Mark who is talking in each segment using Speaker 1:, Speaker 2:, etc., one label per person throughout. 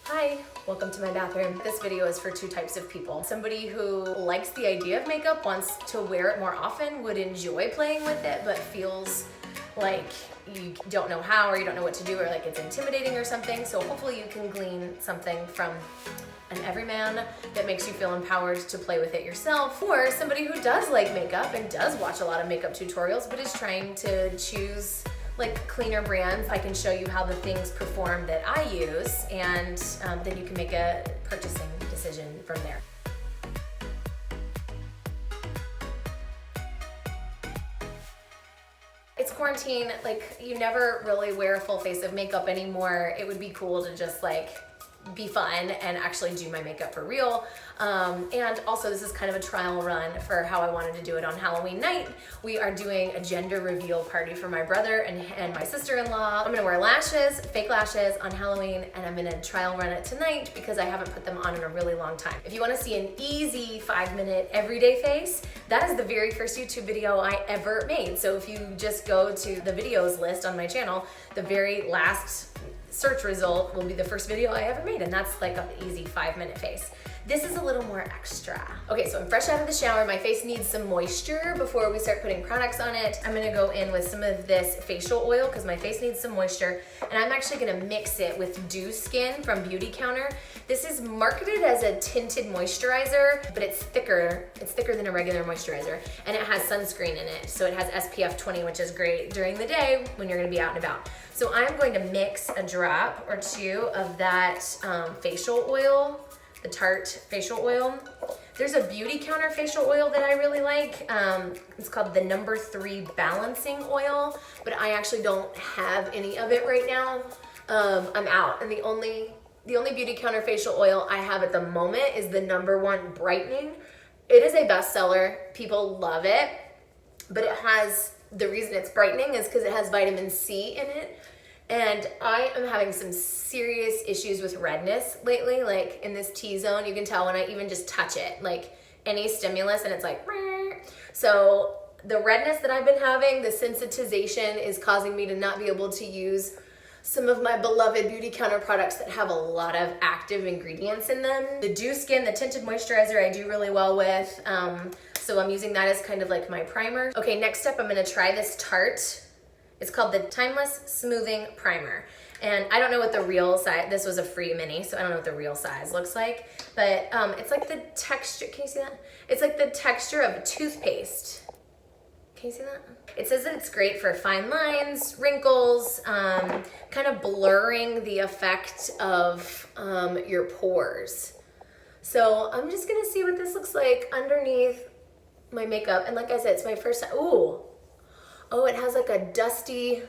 Speaker 1: Hi, welcome to my bathroom. This video is for two types of people. Somebody who likes the idea of makeup, wants to wear it more often, would enjoy playing with it, but feels like you don't know how or you don't know what to do or like it's intimidating or something. So hopefully you can glean something from an everyman that makes you feel empowered to play with it yourself, or somebody who does like makeup and does watch a lot of makeup tutorials but is trying to choose like cleaner brands. I can show you how the things perform that I use, and then you can make a purchasing decision from there. It's quarantine, like you never really wear a full face of makeup anymore. It would be cool to just like be fun and actually do my makeup for real. And also this is kind of a trial run for how I wanted to do it on Halloween night. We are doing a gender reveal party for my brother and my sister-in-law. I'm gonna wear lashes, fake lashes on Halloween, and I'm gonna trial run it tonight because I haven't put them on in a really long time. If you wanna see an easy 5-minute everyday face, that is the very first YouTube video I ever made. So if you just go to the videos list on my channel, the very last search result will be the first video I ever made, and that's like an easy 5-minute face. This is a little more extra. Okay, so I'm fresh out of the shower. My face needs some moisture before we start putting products on it. I'm gonna go in with some of this facial oil because my face needs some moisture, and I'm actually gonna mix it with Dew Skin from Beautycounter. This is marketed as a tinted moisturizer, but it's thicker. It's thicker than a regular moisturizer, and it has sunscreen in it. So it has SPF 20, which is great during the day when you're gonna be out and about. So I'm going to mix a drop or two of that facial oil, the Tarte facial oil. There's a Beautycounter facial oil that I really like. It's called the No. 3 Balancing Oil, but I actually don't have any of it right now. I'm out, and the only Beautycounter facial oil I have at the moment is the No. 1 Brightening. It is a bestseller. People love it, but it has, the reason it's brightening is because it has vitamin C in it. And I am having some serious issues with redness lately, like in this T-zone. You can tell when I even just touch it, like any stimulus, and it's like, meh. So the redness that I've been having, the sensitization is causing me to not be able to use some of my beloved Beautycounter products that have a lot of active ingredients in them. The Dew Skin, the tinted moisturizer, I do really well with. So I'm using that as kind of like my primer. Okay, next up I'm gonna try this Tarte. It's called the Timeless Smoothing Primer. And I don't know what the real size, this was a free mini, so I don't know what the real size looks like, but it's like the texture, can you see that? It's like the texture of a toothpaste. Can you see that? It says that it's great for fine lines, wrinkles, kind of blurring the effect of your pores. So I'm just gonna see what this looks like underneath my makeup. And like I said, it's my first time. Ooh. Oh, it has like a dusty,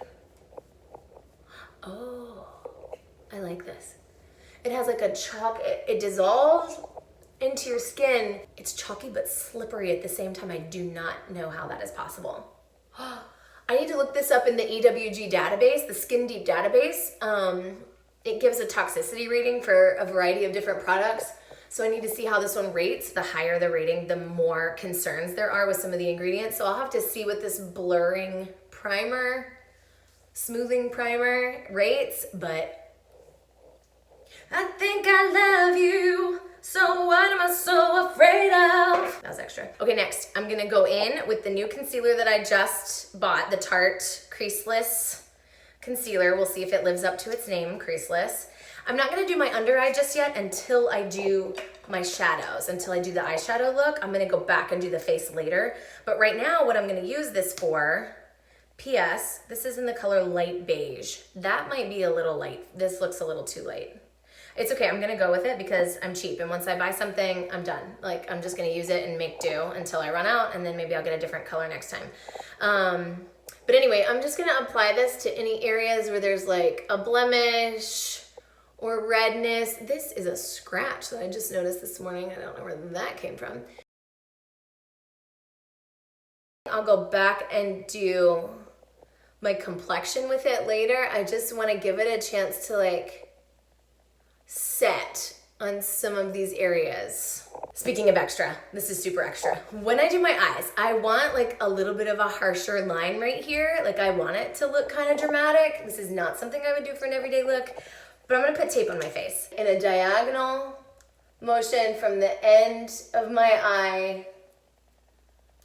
Speaker 1: oh, I like this. It has like a chalk, it dissolves into your skin. It's chalky but slippery at the same time. I do not know how that is possible. I need to look this up in the EWG database, the Skin Deep database. It gives a toxicity rating for a variety of different products. So I need to see how this one rates. The higher the rating, the more concerns there are with some of the ingredients. So I'll have to see what this blurring primer, smoothing primer rates, but I think I love you, so what am I so afraid of? That was extra. Okay, next, I'm gonna go in with the new concealer that I just bought, the Tarte Creaseless Concealer. We'll see if it lives up to its name, Creaseless. I'm not gonna do my under eye just yet until I do my shadows, until I do the eyeshadow look. I'm gonna go back and do the face later. But right now, what I'm gonna use this for, P.S., this is in the color light beige. That might be a little light. This looks a little too light. It's okay, I'm gonna go with it because I'm cheap, and once I buy something, I'm done. Like, I'm just gonna use it and make do until I run out, and then maybe I'll get a different color next time. But anyway, I'm just gonna apply this to any areas where there's like a blemish, or redness. This is a scratch that I just noticed this morning. I don't know where that came from. I'll go back and do my complexion with it later. I just want to give it a chance to like set on some of these areas. Speaking of extra, this is super extra. When I do my eyes, I want like a little bit of a harsher line right here. Like I want it to look kind of dramatic. This is not something I would do for an everyday look, But I'm gonna put tape on my face. In a diagonal motion from the end of my eye,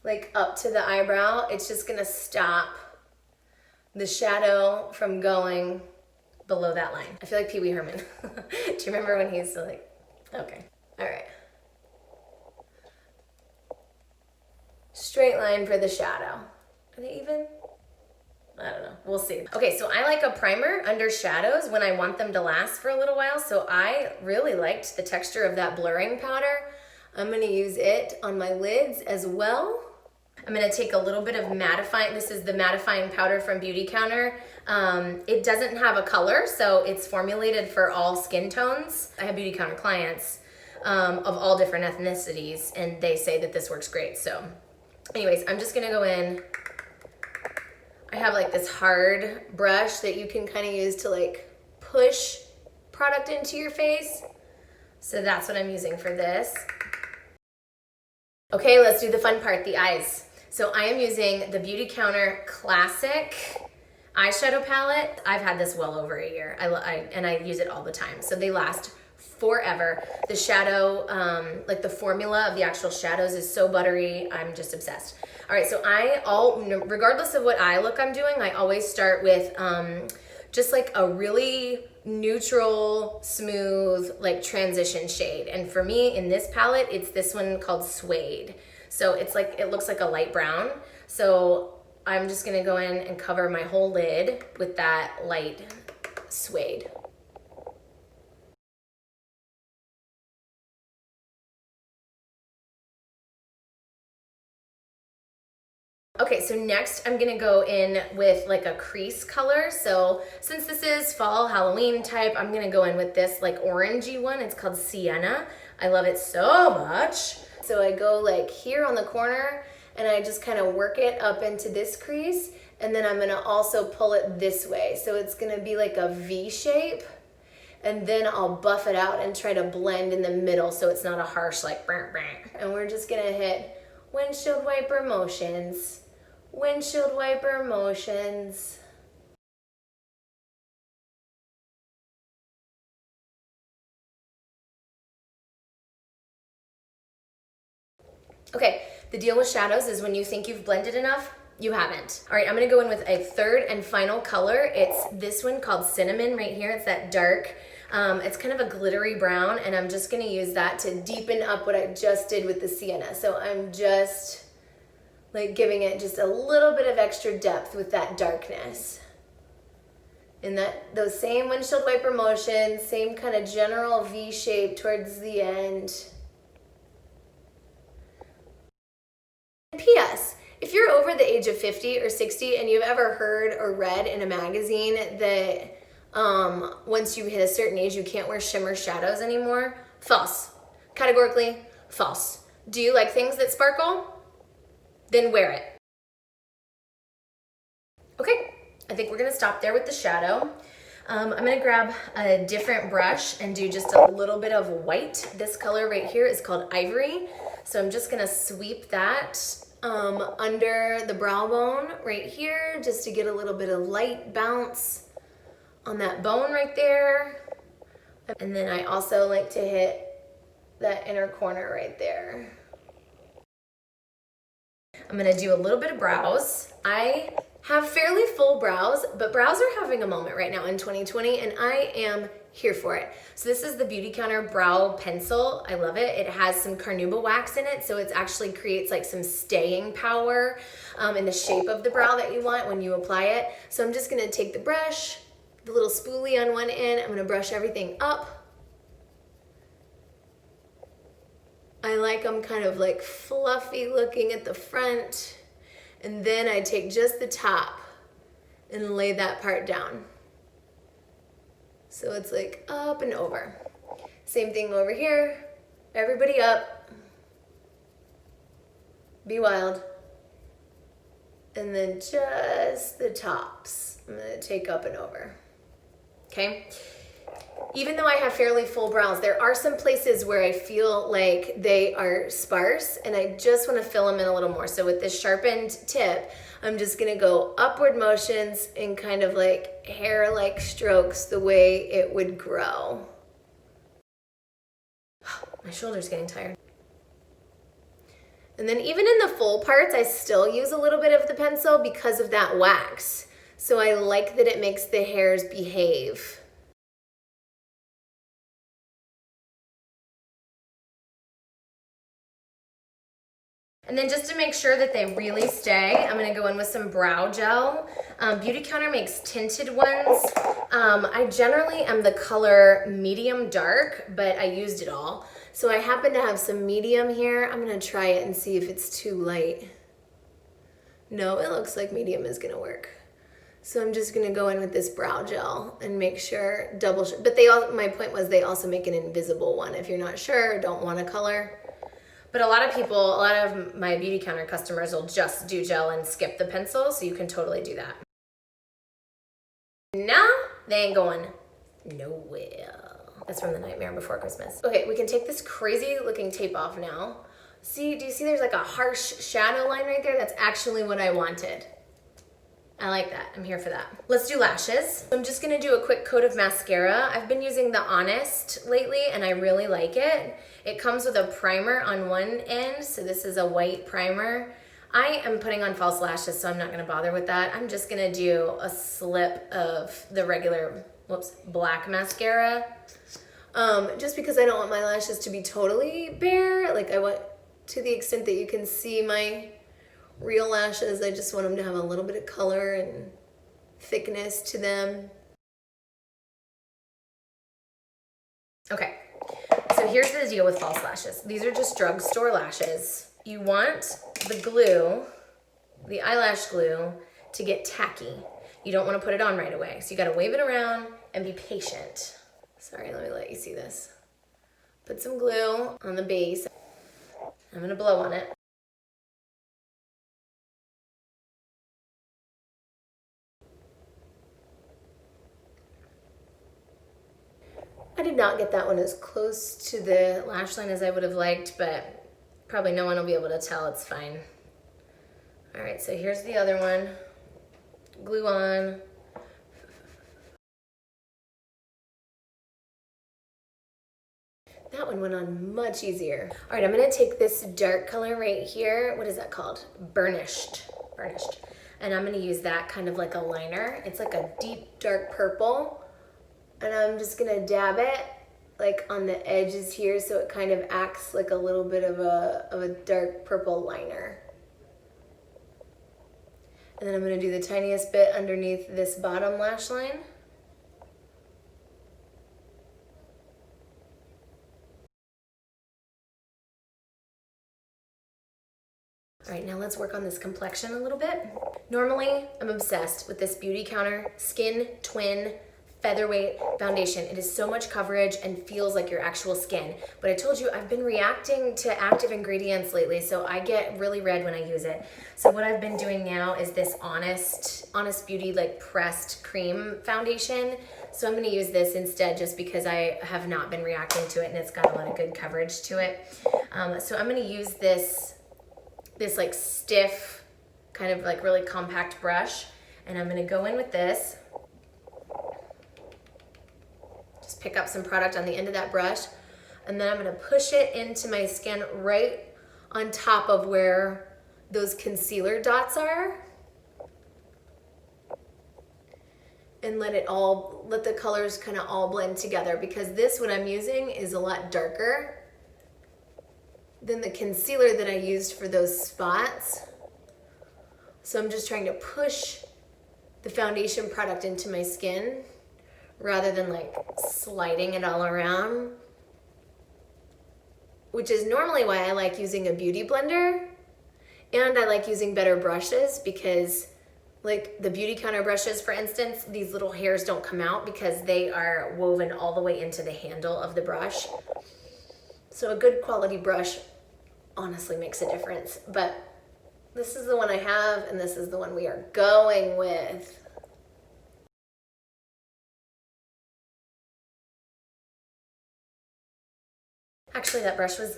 Speaker 1: like up to the eyebrow, it's just gonna stop the shadow from going below that line. I feel like Pee Wee Herman. Do you remember when he used to like, okay, all right. Straight line for the shadow. Are they even? I don't know, we'll see. Okay, so I like a primer under shadows when I want them to last for a little while, so I really liked the texture of that blurring powder. I'm gonna use it on my lids as well. I'm gonna take a little bit of mattifying, this is the mattifying powder from Beautycounter. It doesn't have a color, so it's formulated for all skin tones. I have Beautycounter clients of all different ethnicities, and they say that this works great, so. Anyways, I'm just gonna go in. I have like this hard brush that you can kind of use to like push product into your face. So that's what I'm using for this. Okay, let's do the fun part, the eyes. So I am using the Beautycounter Classic eyeshadow palette. I've had this well over a year, and I use it all the time. So they last forever. The shadow, like the formula of the actual shadows is so buttery, I'm just obsessed. All right, so regardless of what eye look I'm doing, I always start with just like a really neutral, smooth, like transition shade. And for me, in this palette, it's this one called Suede. So it's like, it looks like a light brown. So I'm just gonna go in and cover my whole lid with that light Suede. Okay, so next I'm gonna go in with like a crease color. So since this is fall Halloween type, I'm gonna go in with this like orangey one. It's called Sienna. I love it so much. So I go like here on the corner and I just kind of work it up into this crease, and then I'm gonna also pull it this way. So it's gonna be like a V shape, and then I'll buff it out and try to blend in the middle so it's not a harsh like brr, brr. And we're just gonna hit windshield wiper motions. Windshield wiper motions. Okay, the deal with shadows is when you think you've blended enough, you haven't. All right, I'm gonna go in with a third and final color. It's this one called Cinnamon right here. It's that dark, it's kind of a glittery brown, and I'm just gonna use that to deepen up what I just did with the Sienna. So I'm just like giving it just a little bit of extra depth with that darkness. And those same windshield wiper motions, same kind of general V shape towards the end. P.S. If you're over the age of 50 or 60 and you've ever heard or read in a magazine that once you hit a certain age you can't wear shimmer shadows anymore, false. Categorically false. Do you like things that sparkle? Then wear it. Okay, I think we're gonna stop there with the shadow. I'm gonna grab a different brush and do just a little bit of white. This color right here is called Ivory. So I'm just gonna sweep that under the brow bone right here, just to get a little bit of light bounce on that bone right there. And then I also like to hit that inner corner right there. I'm gonna do a little bit of brows. I have fairly full brows, but brows are having a moment right now in 2020, and I am here for it. So this is the Beautycounter Brow Pencil. I love it. It has some carnauba wax in it, so it actually creates like some staying power in the shape of the brow that you want when you apply it. So I'm just gonna take the brush, the little spoolie on one end, I'm gonna brush everything up. I like them kind of like fluffy looking at the front, and then I take just the top and lay that part down. So it's like up and over. Same thing over here. Everybody up. Be wild. And then just the tops I'm gonna take up and over. Okay? Even though I have fairly full brows, there are some places where I feel like they are sparse and I just want to fill them in a little more. So with this sharpened tip, I'm just going to go upward motions and kind of like hair-like strokes the way it would grow. My shoulder's getting tired. And then even in the full parts, I still use a little bit of the pencil because of that wax. So I like that it makes the hairs behave. And then just to make sure that they really stay, I'm gonna go in with some brow gel. Beautycounter makes tinted ones. I generally am the color medium dark, but I used it all. So I happen to have some medium here. I'm gonna try it and see if it's too light. No, it looks like medium is gonna work. So I'm just gonna go in with this brow gel and make sure, but my point was they also make an invisible one. If you're not sure, don't want a color. But a lot of my Beautycounter customers will just do gel and skip the pencil, so you can totally do that. No, they ain't going nowhere. That's from The Nightmare Before Christmas. Okay, we can take this crazy looking tape off now. See, do you see there's like a harsh shadow line right there? That's actually what I wanted. I like that, I'm here for that. Let's do lashes. I'm just gonna do a quick coat of mascara. I've been using the Honest lately and I really like it. It comes with a primer on one end, so this is a white primer. I am putting on false lashes, so I'm not gonna bother with that. I'm just gonna do a slip of the regular, black mascara. Just because I don't want my lashes to be totally bare. Like I want, to the extent that you can see my real lashes, I just want them to have a little bit of color and thickness to them. Okay, so here's the deal with false lashes. These are just drugstore lashes. You want the glue, the eyelash glue, to get tacky. You don't want to put it on right away. So you gotta wave it around and be patient. Sorry, let me let you see this. Put some glue on the base. I'm gonna blow on it. I did not get that one as close to the lash line as I would have liked, but probably no one will be able to tell, it's fine. All right, so here's the other one. Glue on. That one went on much easier. All right, I'm gonna take this dark color right here. What is that called? Burnished. And I'm gonna use that kind of like a liner. It's like a deep dark purple. And I'm just gonna dab it like on the edges here so it kind of acts like a little bit of a dark purple liner. And then I'm gonna do the tiniest bit underneath this bottom lash line. All right, now let's work on this complexion a little bit. Normally, I'm obsessed with this Beautycounter Skin Twin Featherweight foundation. It is so much coverage and feels like your actual skin. But I told you I've been reacting to active ingredients lately, so I get really red when I use it. So what I've been doing now is this Honest Beauty like pressed cream foundation. So I'm gonna use this instead just because I have not been reacting to it and it's got a lot of good coverage to it. So I'm gonna use this like stiff, kind of like really compact brush, and I'm gonna go in with this. Just pick up some product on the end of that brush, and then I'm gonna push it into my skin right on top of where those concealer dots are, and let the colors kind of all blend together, because this, what I'm using, is a lot darker than the concealer that I used for those spots. So I'm just trying to push the foundation product into my skin rather than like sliding it all around, which is normally why I like using a beauty blender, and I like using better brushes, because like the Beautycounter brushes, for instance, these little hairs don't come out because they are woven all the way into the handle of the brush. So a good quality brush honestly makes a difference, but this is the one I have and this is the one we are going with. Actually, that brush was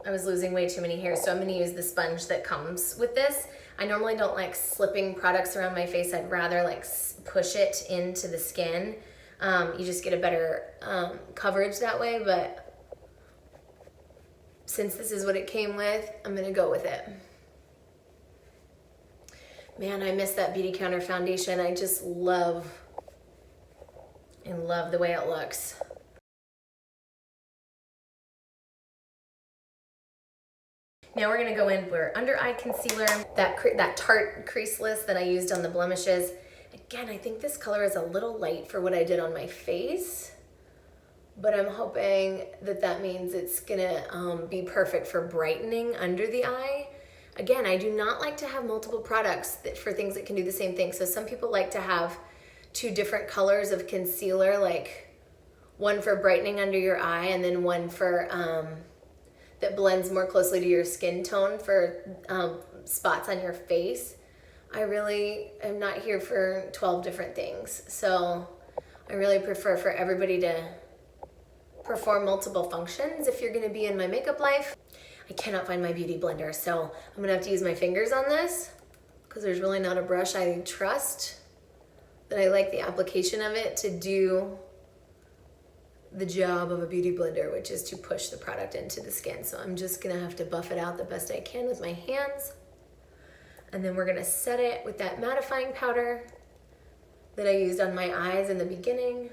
Speaker 1: I was losing way too many hairs, so I'm gonna use the sponge that comes with this. I normally don't like slipping products around my face. I'd rather like push it into the skin. You just get a better coverage that way, but since this is what it came with, I'm gonna go with it. Man, I miss that Beautycounter foundation. I just love the way it looks. Now we're gonna go in for under eye concealer, that Tarte creaseless that I used on the blemishes. Again, I think this color is a little light for what I did on my face, but I'm hoping that means it's gonna be perfect for brightening under the eye. Again, I do not like to have multiple products for things that can do the same thing. So some people like to have 2 different colors of concealer, like one for brightening under your eye and then one for that blends more closely to your skin tone for spots on your face. I really am not here for 12 different things. So I really prefer for everybody to perform multiple functions if you're gonna be in my makeup life. I cannot find my beauty blender, so I'm gonna have to use my fingers on this because there's really not a brush I trust, that I like the application of it to do the job of a beauty blender, which is to push the product into the skin. So I'm just gonna have to buff it out the best I can with my hands. And then we're gonna set it with that mattifying powder that I used on my eyes in the beginning.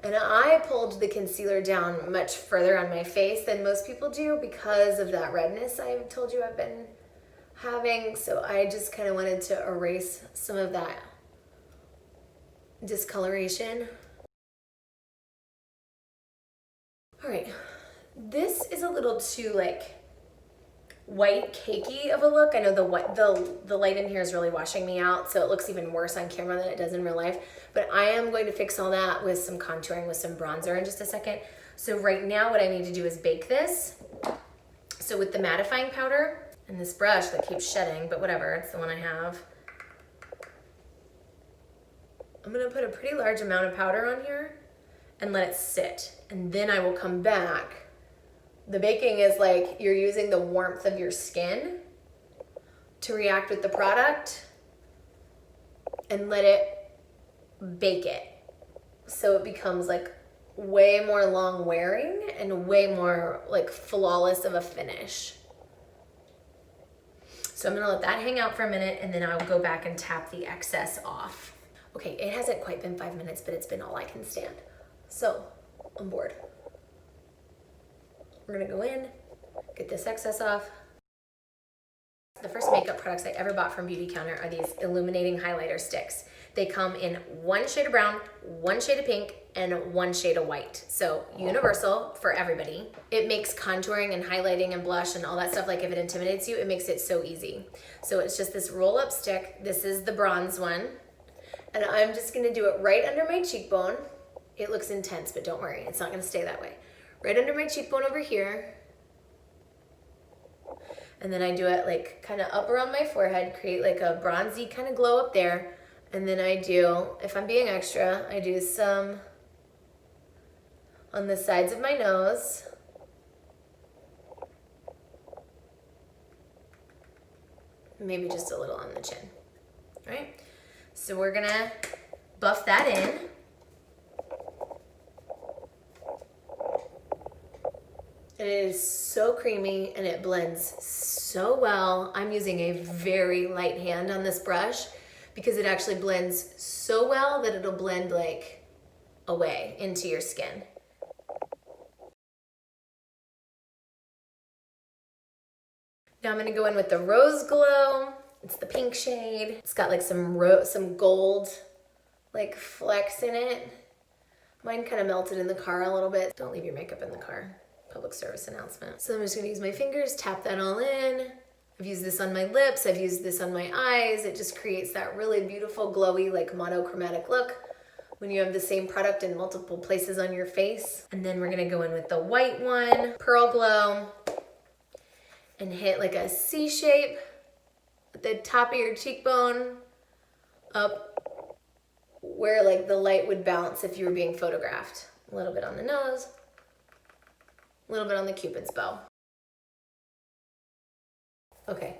Speaker 1: And I pulled the concealer down much further on my face than most people do because of that redness I've told you I've been having. So I just kind of wanted to erase some of that discoloration. All right, this is a little too like white cakey of a look. I know the light in here is really washing me out, so it looks even worse on camera than it does in real life. But I am going to fix all that with some contouring with some bronzer in just a second. So right now what I need to do is bake this. So with the mattifying powder and this brush that keeps shedding, but whatever, it's the one I have. I'm gonna put a pretty large amount of powder on here and let it sit. And then I will come back. The baking is like you're using the warmth of your skin to react with the product and let it bake it. So it becomes like way more long wearing and way more like flawless of a finish. So I'm gonna let that hang out for a minute and then I'll go back and tap the excess off. Okay, it hasn't quite been 5 minutes, but it's been all I can stand. So I'm bored. We're gonna go in, get this excess off. The first makeup products I ever bought from Beautycounter are these illuminating highlighter sticks. They come in 1 shade of brown, 1 shade of pink, and 1 shade of white. So universal for everybody. It makes contouring and highlighting and blush and all that stuff, like if it intimidates you, it makes it so easy. So it's just this roll up stick. This is the bronze one. And I'm just gonna do it right under my cheekbone. It looks intense, but don't worry, it's not gonna stay that way. Right under my cheekbone over here. And then I do it like kind of up around my forehead, create like a bronzy kind of glow up there. And then I do, if I'm being extra, I do some on the sides of my nose. Maybe just a little on the chin, right? So we're gonna buff that in. And it is so creamy and it blends so well. I'm using a very light hand on this brush because it actually blends so well that it'll blend like away into your skin. Now I'm gonna go in with the Rose Glow. It's the pink shade. It's got like some gold like flecks in it. Mine kind of melted in the car a little bit. Don't leave your makeup in the car. Public service announcement. So I'm just gonna use my fingers, tap that all in. I've used this on my lips, I've used this on my eyes. It just creates that really beautiful, glowy, like monochromatic look when you have the same product in multiple places on your face. And then we're gonna go in with the white one, Pearl Glow, and hit like a C shape at the top of your cheekbone, up where like the light would bounce if you were being photographed. A little bit on the nose. A little bit on the Cupid's bow. Okay.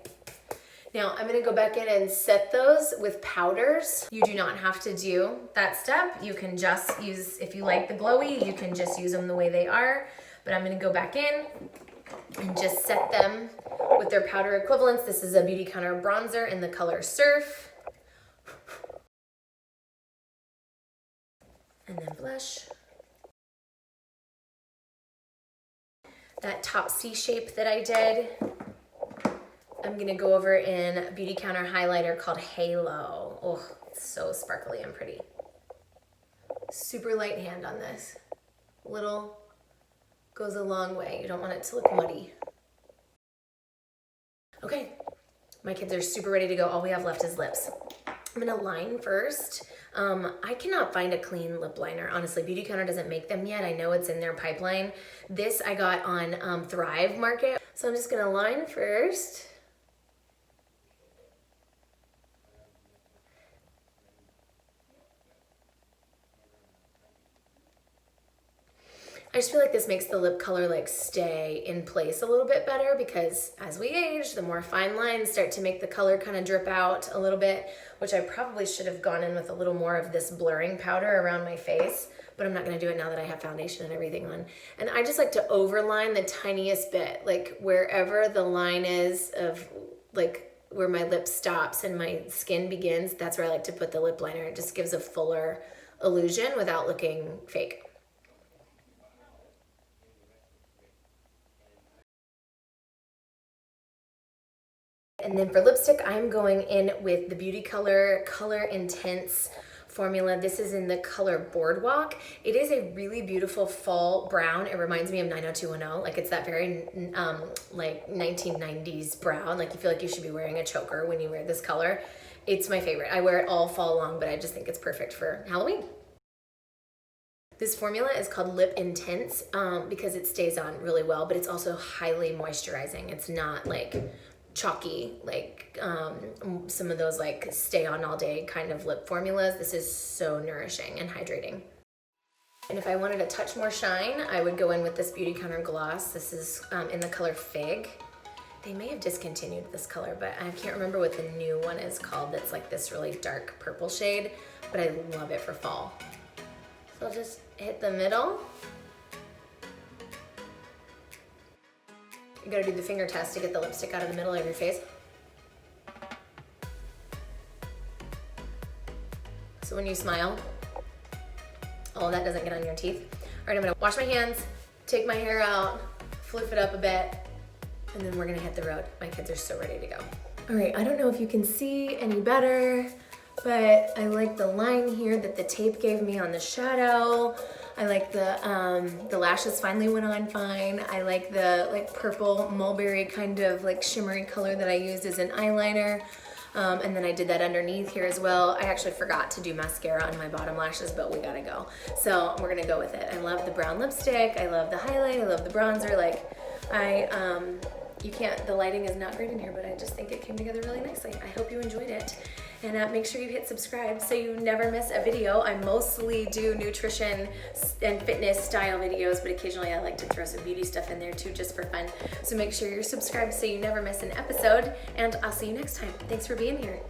Speaker 1: Now I'm gonna go back in and set those with powders. You do not have to do that step. You can just use, if you like the glowy, you can just use them the way they are. But I'm gonna go back in and just set them with their powder equivalents. This is a Beautycounter bronzer in the color Surf. And then blush. That top C shape that I did, I'm gonna go over in Beautycounter highlighter called Halo. Oh, it's so sparkly and pretty. Super light hand on this. Little goes a long way. You don't want it to look muddy. Okay, my kids are super ready to go. All we have left is lips. I'm gonna line first. I cannot find a clean lip liner. Honestly, Beautycounter doesn't make them yet. I know it's in their pipeline. This I got on Thrive Market. So I'm just gonna line first. I just feel like this makes the lip color like stay in place a little bit better, because as we age, the more fine lines start to make the color kind of drip out a little bit, which I probably should have gone in with a little more of this blurring powder around my face, but I'm not gonna do it now that I have foundation and everything on. And I just like to overline the tiniest bit, like wherever the line is of like where my lip stops and my skin begins, that's where I like to put the lip liner. It just gives a fuller illusion without looking fake. And then for lipstick, I'm going in with the Beautycounter Color Intense formula. This is in the color Boardwalk. It is a really beautiful fall brown. It reminds me of 90210. Like it's that very like 1990s brown. Like you feel like you should be wearing a choker when you wear this color. It's my favorite. I wear it all fall long, but I just think it's perfect for Halloween. This formula is called Lip Intense because it stays on really well, but it's also highly moisturizing. It's not like chalky, like some of those like stay on all day kind of lip formulas. This is so nourishing and hydrating. And if I wanted a touch more shine, I would go in with this Beautycounter gloss. This is in the color Fig. They may have discontinued this color, but I can't remember what the new one is called. That's like this really dark purple shade, but I love it for fall. So I'll just hit the middle. You gotta do the finger test to get the lipstick out of the middle of your face. So when you smile, all of that doesn't get on your teeth. All right, I'm gonna wash my hands, take my hair out, flip it up a bit, and then we're gonna hit the road. My kids are so ready to go. All right, I don't know if you can see any better, but I like the line here that the tape gave me on the shadow. I like the lashes finally went on fine. I like the like purple mulberry kind of like shimmery color that I used as an eyeliner. And then I did that underneath here as well. I actually forgot to do mascara on my bottom lashes, but we gotta go. So we're gonna go with it. I love the brown lipstick. I love the highlight. I love the bronzer. Like you can't, the lighting is not great in here, but I just think it came together really nicely. I hope you enjoyed it. And make sure you hit subscribe so you never miss a video. I mostly do nutrition and fitness style videos, but occasionally I like to throw some beauty stuff in there too, just for fun. So make sure you're subscribed so you never miss an episode, and I'll see you next time. Thanks for being here.